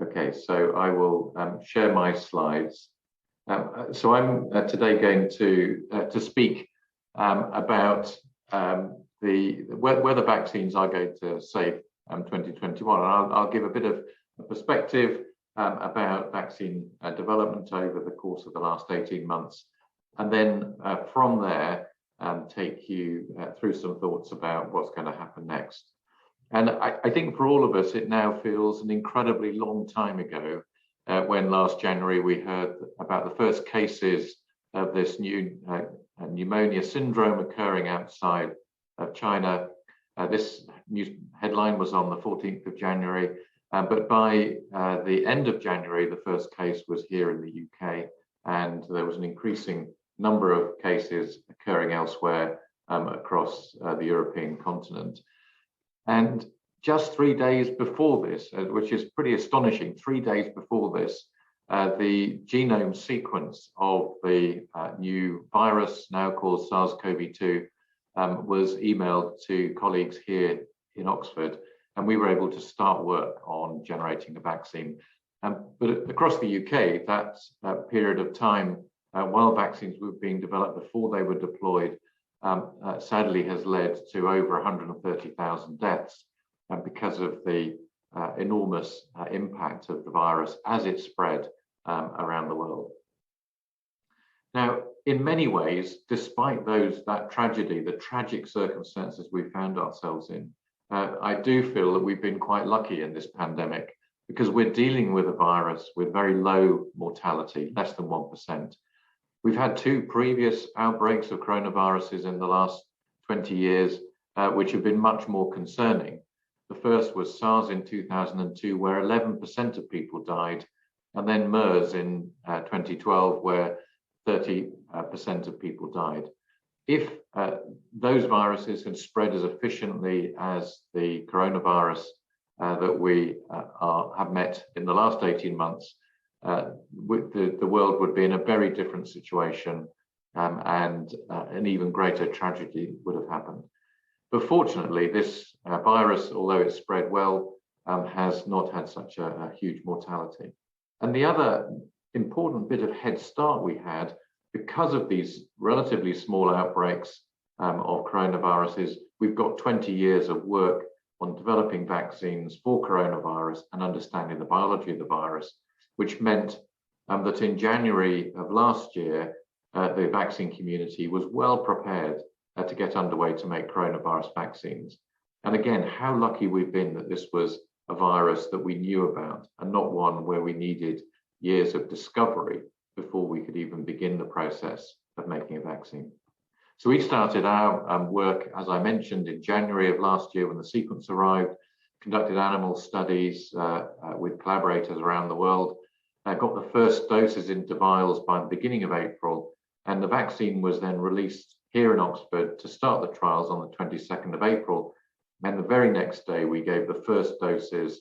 Okay, so I will share my slides. So I'm today going to speak about whether vaccines are going to save 2021. And I'll give a bit of a perspective about vaccine development over the course of the last 18 months. And then from there, take you through some thoughts about what's going to happen next. And I think for all of us, it now feels an incredibly long time ago when last January we heard about the first cases of this new pneumonia syndrome occurring outside of China. This news headline was on the 14th of January, but by the end of January, the first case was here in the UK, and there was an increasing number of cases occurring elsewhere across the European continent. And just 3 days before this, which is pretty astonishing, 3 days before this, the genome sequence of the new virus, now called SARS-CoV-2, was emailed to colleagues here in Oxford, and we were able to start work on generating a vaccine. But across the UK, that period of time, while vaccines were being developed before they were deployed, sadly has led to over 130,000 deaths because of the enormous impact of the virus as it spread around the world. Now, in many ways, despite that tragedy, the tragic circumstances we found ourselves in, I do feel that we've been quite lucky in this pandemic because we're dealing with a virus with very low mortality, less than 1%. We've had 2 previous outbreaks of coronaviruses in the last 20 years, which have been much more concerning. The first was SARS in 2002, where 11% of people died, and then MERS in 2012, where 30% of people died. If those viruses had spread as efficiently as the coronavirus that we have met in the last 18 months, the world would be in a very different situation, and an even greater tragedy would have happened. But fortunately, this virus, although it spread well, has not had such a huge mortality. And the other important bit of head start we had, because of these relatively small outbreaks of coronaviruses, we've got 20 years of work on developing vaccines for coronavirus and understanding the biology of the virus, which meant that in January of last year, the vaccine community was well prepared to get underway to make coronavirus vaccines. And again, how lucky we've been that this was a virus that we knew about and not one where we needed years of discovery before we could even begin the process of making a vaccine. So we started our work, as I mentioned, in January of last year when the sequence arrived, conducted animal studies with collaborators around the world, got the first doses into vials by the beginning of April, and the vaccine was then released here in Oxford to start the trials on the 22nd of April. And the very next day, we gave the first doses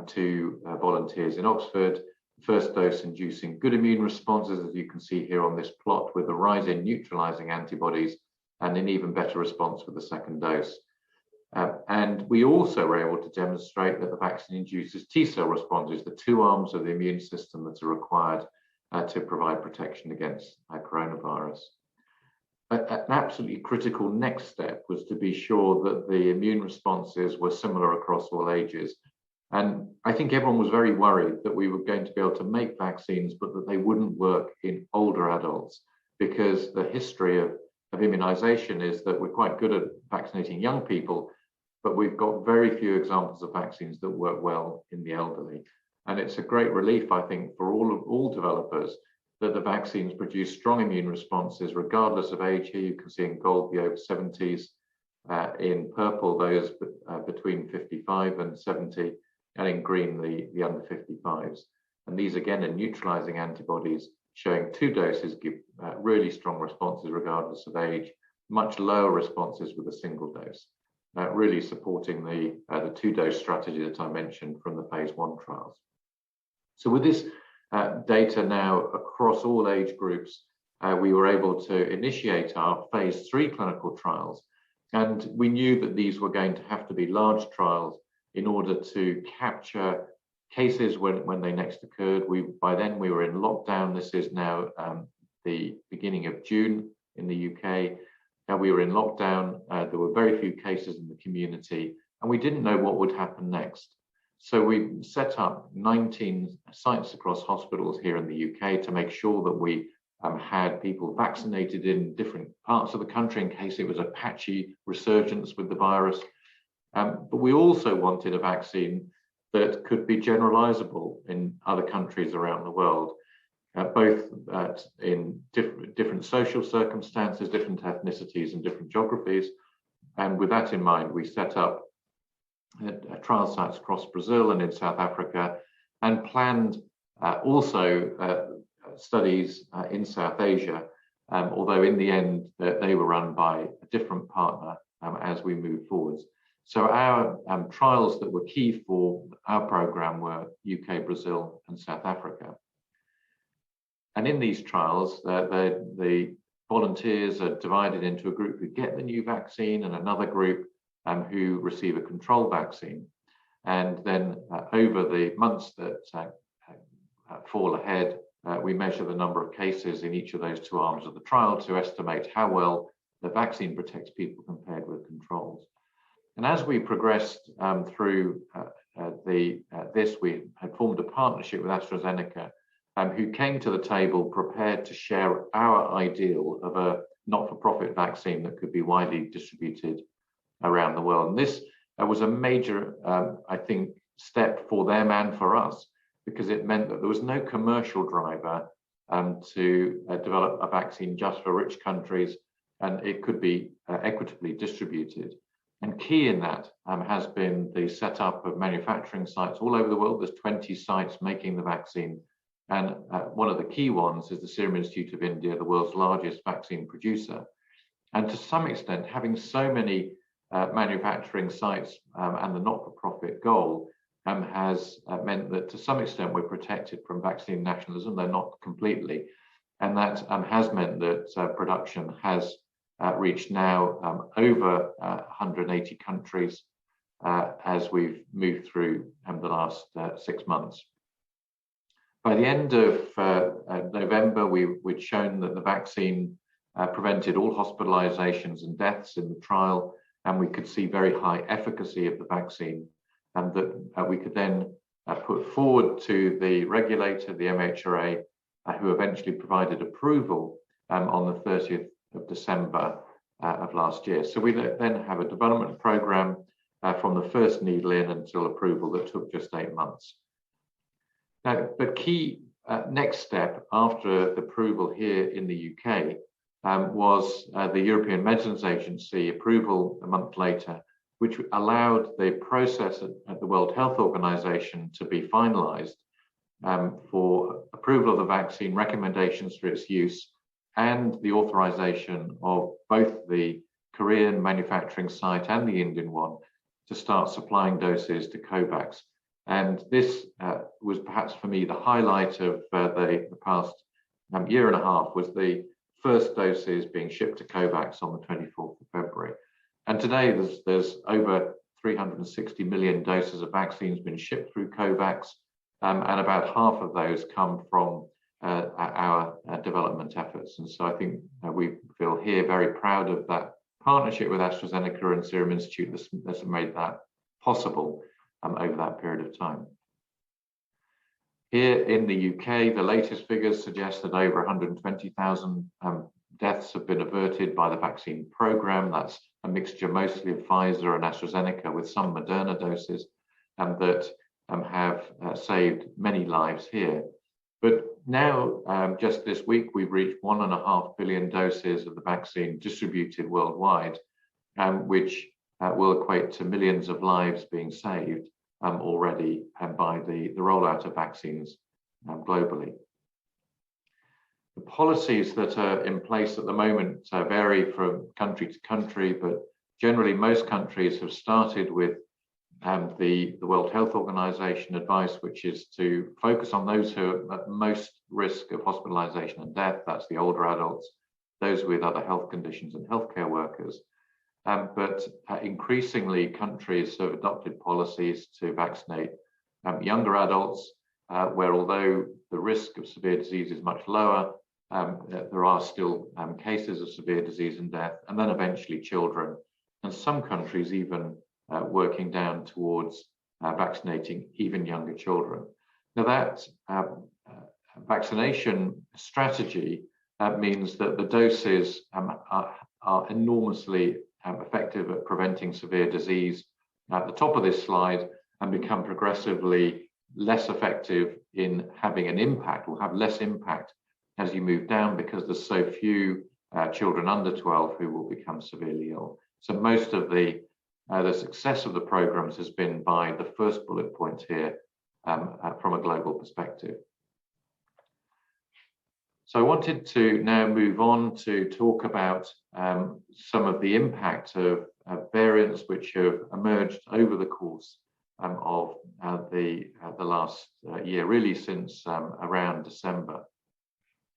to volunteers in Oxford, first dose inducing good immune responses, as you can see here on this plot, with a rise in neutralizing antibodies and an even better response with the second dose. And we also were able to demonstrate that the vaccine induces T-cell responses, the 2 arms of the immune system that are required to provide protection against coronavirus. An absolutely critical next step was to be sure that the immune responses were similar across all ages. And I think everyone was very worried that we were going to be able to make vaccines, but that they wouldn't work in older adults, because the history of immunization is that we're quite good at vaccinating young people, but we've got very few examples of vaccines that work well in the elderly. And it's a great relief, I think, for all developers that the vaccines produce strong immune responses regardless of age. Here you can see in gold the over 70s, in purple those between 55 and 70, and in green the under 55s. And these again are neutralizing antibodies showing 2 doses give really strong responses regardless of age, much lower responses with a single dose, really supporting the 2-dose strategy that I mentioned from the phase 1 trials. So with this data now across all age groups, we were able to initiate our phase 3 clinical trials. And we knew that these were going to have to be large trials in order to capture cases when they next occurred. By then we were in lockdown. This is now the beginning of June in the UK. We were in lockdown. There were very few cases in the community, and we didn't know what would happen next. So we set up 19 sites across hospitals here in the UK to make sure that we had people vaccinated in different parts of the country in case it was a patchy resurgence with the virus. But we also wanted a vaccine that could be generalizable in other countries around the world, both in different social circumstances, different ethnicities and different geographies. And with that in mind, we set up trial sites across Brazil and in South Africa, and planned also studies in South Asia, although in the end they were run by a different partner as we move forwards. So our trials that were key for our program were UK, Brazil and South Africa. And in these trials, the volunteers are divided into a group who get the new vaccine and another group who receive a control vaccine. And then over the months that fall ahead, we measure the number of cases in each of those two arms of the trial to estimate how well the vaccine protects people compared with controls. And as we progressed through this, we had formed a partnership with AstraZeneca, who came to the table prepared to share our ideal of a not-for-profit vaccine that could be widely distributed around the world. And this was a major, I think, step for them and for us, because it meant that there was no commercial driver to develop a vaccine just for rich countries, and it could be equitably distributed. And key in that has been the setup of manufacturing sites all over the world. There's 20 sites making the vaccine. And one of the key ones is the Serum Institute of India, the world's largest vaccine producer. And to some extent, having so many manufacturing sites and the not-for-profit goal has meant that to some extent we're protected from vaccine nationalism, though not completely. And that has meant that production has reached now over 180 countries as we've moved through the last 6 months. By the end of November, we'd shown that the vaccine prevented all hospitalizations and deaths in the trial, and we could see very high efficacy of the vaccine, and that we could then put forward to the regulator, the MHRA, who eventually provided approval on the 30th of December of last year. So we then have a development program from the first needle in until approval that took just 8 months. Now, the key next step after the approval here in the UK was the European Medicines Agency approval a month later, which allowed the process at the World Health Organization to be finalized for approval of the vaccine, recommendations for its use, and the authorization of both the Korean manufacturing site and the Indian one to start supplying doses to COVAX. And this was perhaps for me the highlight of the past year and a half, was the first doses being shipped to COVAX on the 24th of February. And today there's over 360 million doses of vaccines been shipped through COVAX, and about half of those come from our development efforts. And so I think we feel here very proud of that partnership with AstraZeneca and Serum Institute that's made that possible over that period of time. Here in the UK, the latest figures suggest that over 120,000 deaths have been averted by the vaccine program. That's a mixture mostly of Pfizer and AstraZeneca with some Moderna doses, that have saved many lives here. But now, just this week, we've reached 1.5 billion doses of the vaccine distributed worldwide, which will equate to millions of lives being saved already by the rollout of vaccines globally. The policies that are in place at the moment vary from country to country, but generally most countries have started with the World Health Organization advice, which is to focus on those who are at most risk of hospitalization and death. That's the older adults, those with other health conditions and healthcare workers. But increasingly countries have adopted policies to vaccinate younger adults, where although the risk of severe disease is much lower, there are still cases of severe disease and death, and then eventually children, and some countries even working down towards vaccinating even younger children. Now that vaccination strategy means that the doses are enormously effective at preventing severe disease at the top of this slide, and become progressively less effective in having an impact, or have less impact as you move down, because there's so few children under 12 who will become severely ill. So most of the success of the programs has been by the first bullet point here from a global perspective. So I wanted to now move on to talk about some of the impact of variants which have emerged over the course of the last year, really since around December.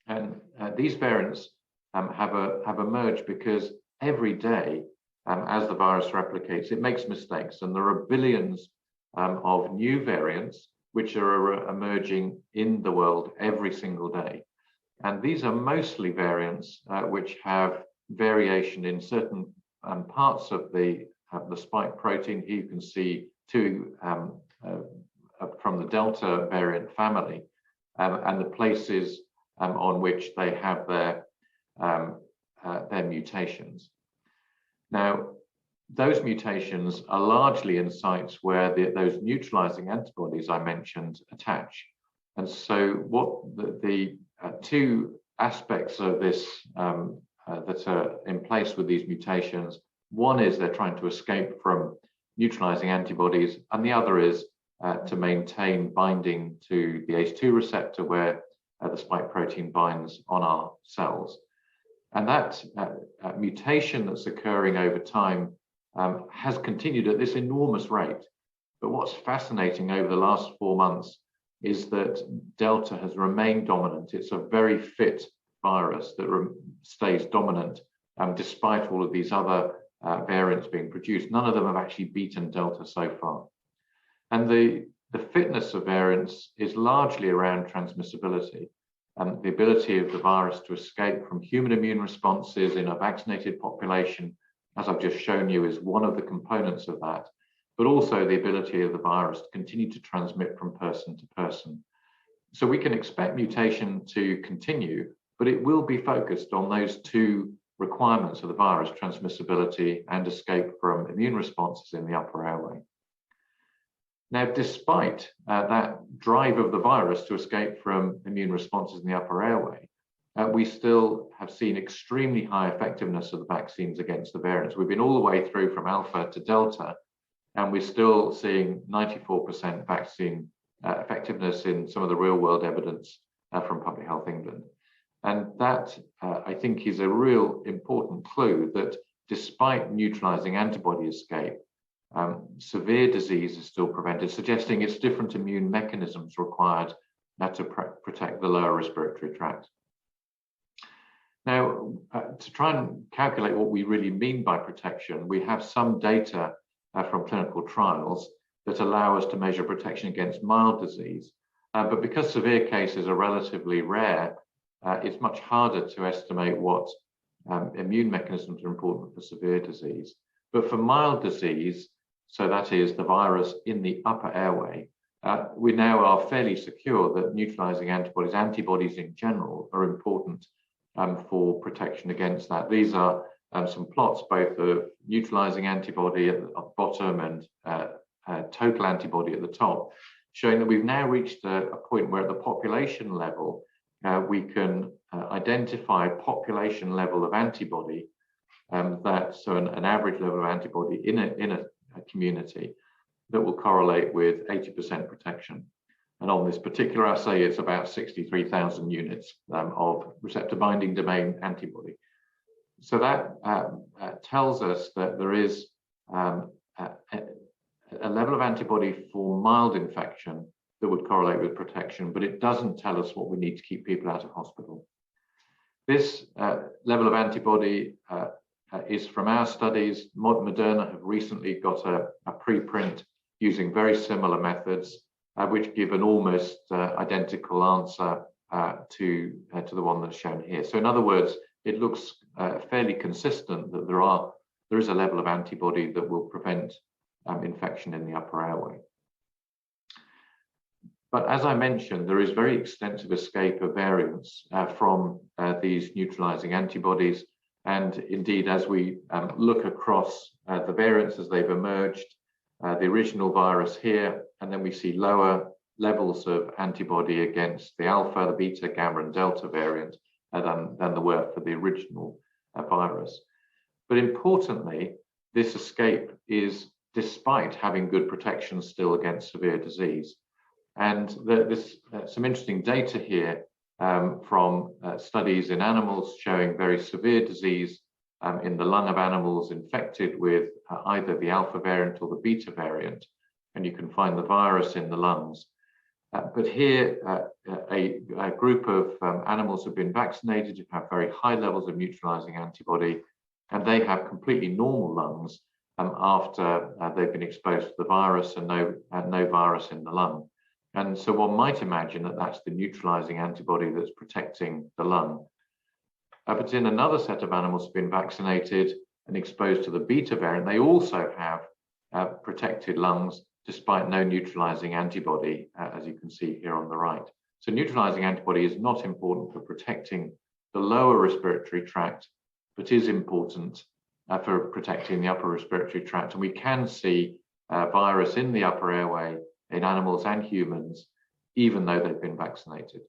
And these variants have emerged because every day, as the virus replicates, it makes mistakes, and there are billions of new variants which are emerging in the world every single day. And these are mostly variants which have variation in certain parts of the spike protein. Here you can see two from the Delta variant family, and the places on which they have their mutations. Now, those mutations are largely in sites where those neutralizing antibodies I mentioned attach. And so what the two aspects of this that are in place with these mutations, one is they're trying to escape from neutralizing antibodies, and the other is to maintain binding to the ACE2 receptor, where the spike protein binds on our cells. And that mutation that's occurring over time has continued at this enormous rate. But what's fascinating over the last 4 months is that Delta has remained dominant. It's a very fit virus that stays dominant despite all of these other variants being produced. None of them have actually beaten Delta so far. And the fitness of variants is largely around transmissibility, and the ability of the virus to escape from human immune responses in a vaccinated population, as I've just shown you, is one of the components of that, but also the ability of the virus to continue to transmit from person to person. So we can expect mutation to continue, but it will be focused on those two requirements of the virus, transmissibility and escape from immune responses in the upper airway. Now, despite that drive of the virus to escape from immune responses in the upper airway, we still have seen extremely high effectiveness of the vaccines against the variants. We've been all the way through from Alpha to Delta, and we're still seeing 94% vaccine effectiveness in some of the real world evidence from Public Health England. And that, I think, is a real important clue that despite neutralizing antibody escape, severe disease is still prevented, suggesting it's different immune mechanisms required to protect the lower respiratory tract. Now, to try and calculate what we really mean by protection, we have some data from clinical trials that allow us to measure protection against mild disease. But because severe cases are relatively rare, it's much harder to estimate what immune mechanisms are important for severe disease. But for mild disease, so that is the virus in the upper airway, we now are fairly secure that neutralizing antibodies in general, are important for protection against that. These are some plots, both of neutralizing antibody at the bottom and total antibody at the top, showing that we've now reached a point where at the population level, we can identify population level of antibody, so an average level of antibody in a community that will correlate with 80% protection. And on this particular assay, it's about 63,000 units of receptor binding domain antibody. So that tells us that there is a level of antibody for mild infection that would correlate with protection, but it doesn't tell us what we need to keep people out of hospital. This level of antibody is from our studies. Moderna have recently got a preprint using very similar methods which give an almost identical answer to the one that's shown here. So in other words, it looks fairly consistent that there is a level of antibody that will prevent infection in the upper airway. But as I mentioned, there is very extensive escape of variants from these neutralizing antibodies. And indeed, as we look across the variants as they've emerged, the original virus here, and then we see lower levels of antibody against the alpha, the beta, gamma, and delta variant than there were for the original virus. But importantly, this escape is despite having good protection still against severe disease. And there's some interesting data here from studies in animals showing very severe disease in the lung of animals infected with either the alpha variant or the beta variant. And you can find the virus in the lungs. But here, a group of animals have been vaccinated who have very high levels of neutralizing antibody, and they have completely normal lungs after they've been exposed to the virus and no virus in the lung. And so one might imagine that that's the neutralizing antibody that's protecting the lung. But in another set of animals who've been vaccinated and exposed to the beta variant, they also have protected lungs despite no neutralizing antibody, as you can see here on the right. So neutralizing antibody is not important for protecting the lower respiratory tract, but is important for protecting the upper respiratory tract. And we can see virus in the upper airway in animals and humans, even though they've been vaccinated.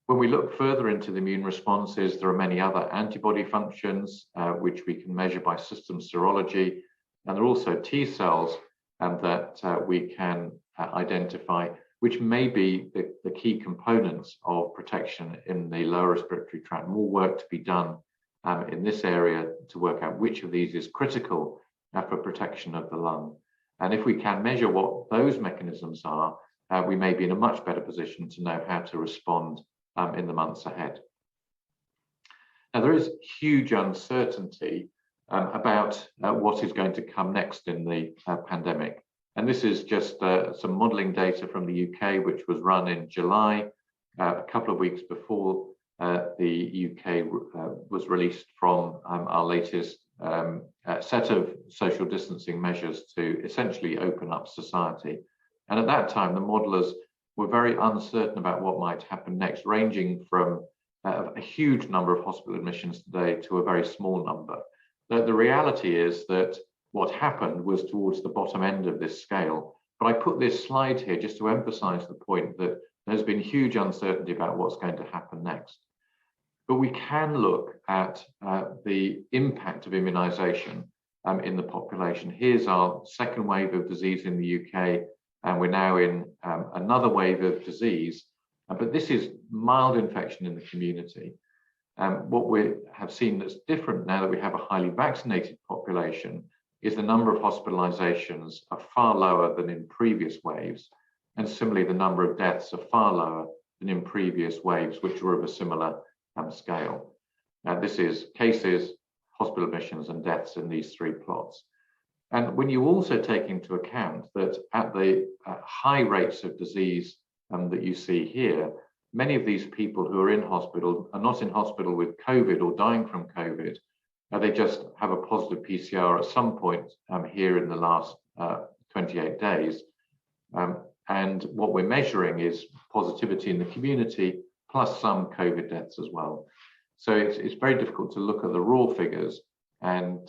When we look further into the immune responses, there are many other antibody functions, which we can measure by system serology. And there are also T cells that we can identify, which may be the key components of protection in the lower respiratory tract. More work to be done in this area to work out which of these is critical for protection of the lung. And if we can measure what those mechanisms are, we may be in a much better position to know how to respond in the months ahead. Now, there is huge uncertainty about what is going to come next in the pandemic. And this is just some modeling data from the UK, which was run in July, a couple of weeks before the UK was released from our latest set of social distancing measures to essentially open up society. And at that time, the modelers were very uncertain about what might happen next, ranging from a huge number of hospital admissions today to a very small number. The reality is that what happened was towards the bottom end of this scale. But I put this slide here just to emphasize the point that there's been huge uncertainty about what's going to happen next. But we can look at the impact of immunization in the population. Here's our second wave of disease in the UK, and we're now in another wave of disease. But this is mild infection in the community. What we have seen that's different now that we have a highly vaccinated population is the number of hospitalizations are far lower than in previous waves. And similarly, the number of deaths are far lower than in previous waves, which were of a similar scale. This is cases, hospital admissions, and deaths in these three plots. And when you also take into account that at the high rates of disease that you see here, many of these people who are in hospital are not in hospital with COVID or dying from COVID. They just have a positive PCR at some point here in the last 28 days. And what we're measuring is positivity in the community, plus some COVID deaths as well. So it's very difficult to look at the raw figures and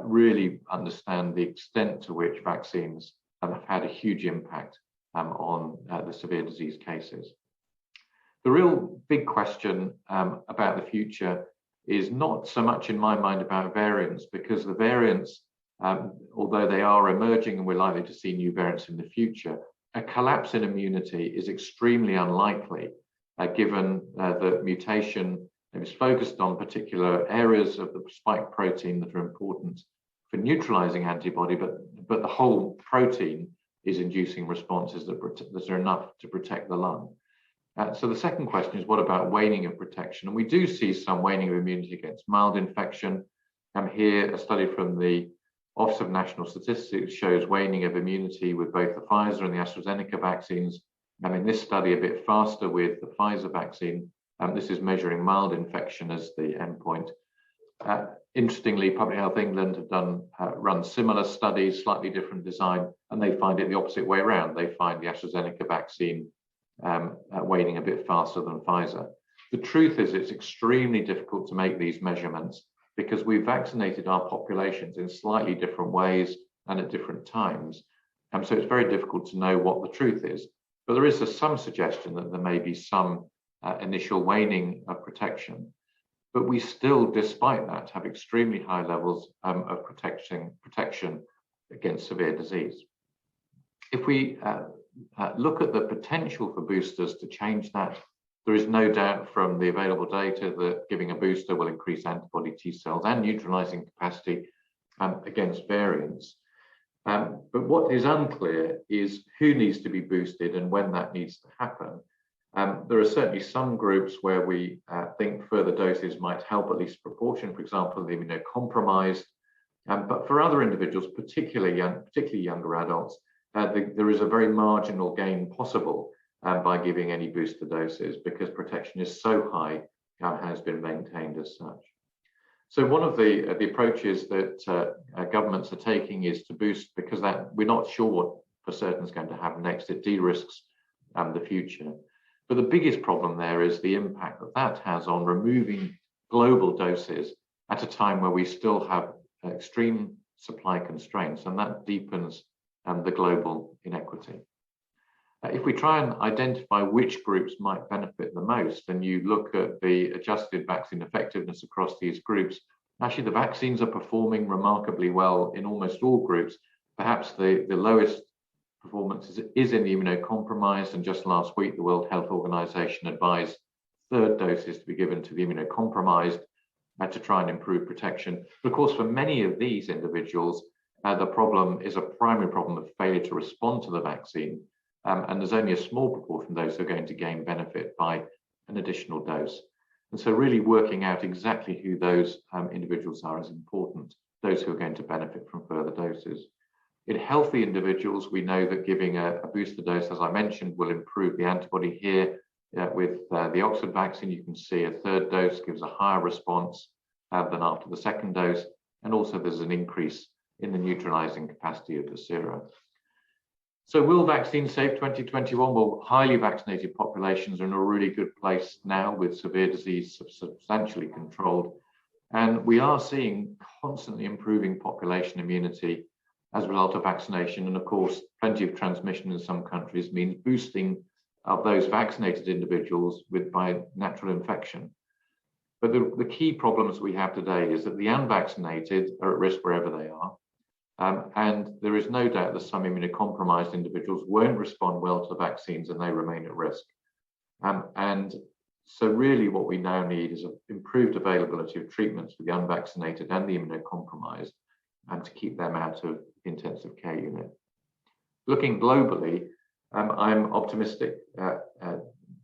really understand the extent to which vaccines have had a huge impact on the severe disease cases. The real big question about the future is not so much in my mind about variants, because the variants, although they are emerging and we're likely to see new variants in the future, a collapse in immunity is extremely unlikely, given the mutation is focused on particular areas of the spike protein that are important for neutralizing antibody, but the whole protein is inducing responses that are enough to protect the lung. So the second question is, what about waning of protection? And we do see some waning of immunity against mild infection. Here, a study from the Office of National Statistics shows waning of immunity with both the Pfizer and the AstraZeneca vaccines. And in this study, a bit faster with the Pfizer vaccine. This is measuring mild infection as the endpoint. Interestingly, Public Health England have run similar studies, slightly different design, and they find it the opposite way around. They find the AstraZeneca vaccine waning a bit faster than Pfizer. The truth is it's extremely difficult to make these measurements because we've vaccinated our populations in slightly different ways and at different times. So it's very difficult to know what the truth is. But there is some suggestion that there may be some initial waning of protection. But we still, despite that, have extremely high levels of protection against severe disease. If we look at the potential for boosters to change that, there is no doubt from the available data that giving a booster will increase antibody T cells and neutralizing capacity against variants. But what is unclear is who needs to be boosted and when that needs to happen. There are certainly some groups where we think further doses might help, at least proportion, for example, the immunocompromised. But for other individuals, particularly younger adults, there is a very marginal gain possible by giving any booster doses because protection is so high and has been maintained as such. So one of the approaches that governments are taking is to boost because that we're not sure what for certain is going to happen next. It de-risks the future. But the biggest problem there is the impact that has on removing global doses at a time where we still have extreme supply constraints, and that deepens the global inequity. If we try and identify which groups might benefit the most, and you look at the adjusted vaccine effectiveness across these groups, actually the vaccines are performing remarkably well in almost all groups. Perhaps the lowest performance is in the immunocompromised, and just last week the World Health Organization advised third doses to be given to the immunocompromised to try and improve protection. But of course, for many of these individuals, the problem is a primary problem of failure to respond to the vaccine. And there's only a small proportion of those who are going to gain benefit by an additional dose. And so really working out exactly who those individuals are is important, those who are going to benefit from further doses. In healthy individuals, we know that giving a booster dose, as I mentioned, will improve the antibody here. With the Oxford vaccine, you can see a third dose gives a higher response than after the second dose. And also there's an increase in the neutralizing capacity of the sera. So will vaccines save 2021? Well, highly vaccinated populations are in a really good place now with severe disease substantially controlled. And we are seeing constantly improving population immunity as a result of vaccination. And of course, plenty of transmission in some countries means boosting of those vaccinated individuals by natural infection. But the key problems we have today is that the unvaccinated are at risk wherever they are. And there is no doubt that some immunocompromised individuals won't respond well to the vaccines and they remain at risk. And so really what we now need is an improved availability of treatments for the unvaccinated and the immunocompromised and to keep them out of the intensive care unit. Looking globally, I'm optimistic.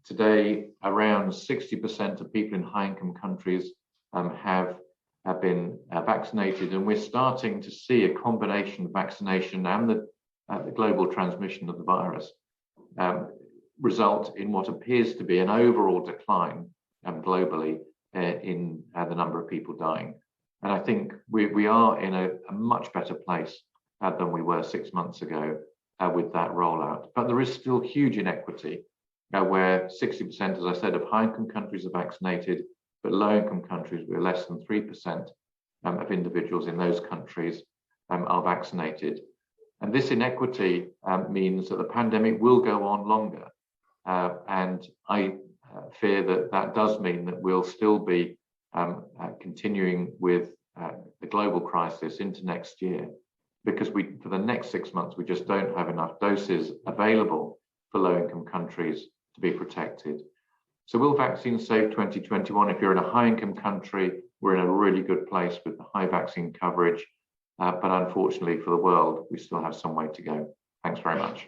Today, around 60% of people in high-income countries have been vaccinated, and we're starting to see a combination of vaccination and the global transmission of the virus result in what appears to be an overall decline globally in the number of people dying. And I think we are in a much better place than we were 6 months ago with that rollout. But there is still huge inequity where 60%, as I said, of high-income countries are vaccinated, but low-income countries, we're less than 3% of individuals in those countries are vaccinated. And this inequity means that the pandemic will go on longer. And I fear that that does mean that we'll still be continuing with the global crisis into next year, because for the next 6 months, we just don't have enough doses available for low-income countries to be protected. So will vaccines save 2021? If you're in a high-income country, we're in a really good place with the high vaccine coverage. But unfortunately for the world, we still have some way to go. Thanks very much.